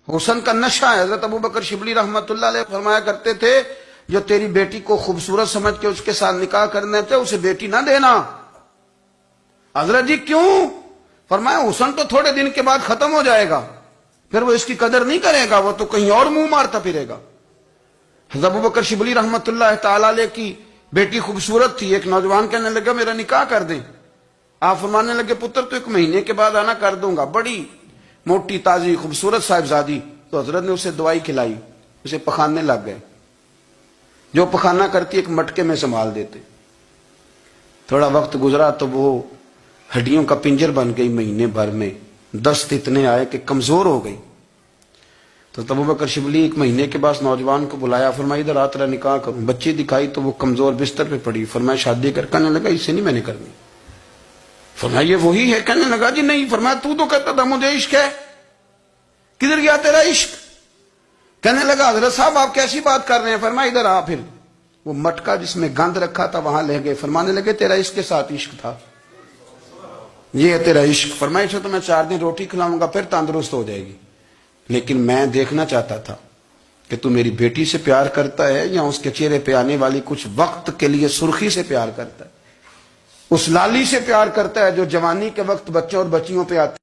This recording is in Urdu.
حسن کا نشہ ہے. حضرت ابو بکر شبلی رحمت اللہ علیہ فرمایا کرتے تھے جو تیری بیٹی کو خوبصورت سمجھ کے اس کے ساتھ نکاح کرنے تھے اسے بیٹی نہ دینا. حضرت جی کیوں؟ فرمایا حسن تو تھوڑے دن کے بعد ختم ہو جائے گا, پھر وہ اس کی قدر نہیں کرے گا, وہ تو کہیں اور منہ مارتا پھرے گا. حضرت ابو بکر شبلی رحمت اللہ تعالی علیہ کی بیٹی خوبصورت تھی. ایک نوجوان کہنے لگا میرا نکاح کر دیں. آپ فرمانے لگے پتر تو 1 مہینے کے بعد آنا کر دوں گا. بڑی موٹی تازی خوبصورت صاحبزادی. تو حضرت نے اسے دوائی کھلائی, اسے پخانے لگ گئے. جو پخانہ کرتی ایک مٹکے میں سنبھال دیتے. تھوڑا وقت گزرا تو وہ ہڈیوں کا پنجر بن گئی. مہینے بھر میں دست اتنے آئے کہ کمزور ہو گئی. تو ابو بکر شبلی 1 مہینے کے بعد نوجوان کو بلایا, فرمایا ادھر آ تیرا نکاح کروں. بچی دکھائی تو وہ کمزور بستر پہ پڑی. فرمایا شادی کر. کہنے لگا اس سے نہیں میں نے کرنی. فرمایا یہ وہی ہے؟ کہنے لگا جی نہیں. فرمایا تو کہتا تھا مجھے عشق ہے, کدھر گیا تیرا عشق؟ کہنے لگا حضرت صاحب آپ کیسی بات کر رہے ہیں. فرمایا ادھر آ. پھر وہ مٹکا جس میں گند رکھا تھا وہاں لے گئے. فرمانے لگے تیرا اس کے ساتھ عشق تھا, یہ ہے تیرا عشق. فرمایا اسے تو میں 4 دن روٹی کھلاؤں گا پھر تندرست ہو جائے گی, لیکن میں دیکھنا چاہتا تھا کہ تو میری بیٹی سے پیار کرتا ہے یا اس کے چہرے پہ آنے والی کچھ وقت کے لیے سرخی سے پیار کرتا ہے, اس لالی سے پیار کرتا ہے جو جوانی کے وقت بچوں اور بچیوں پہ آتی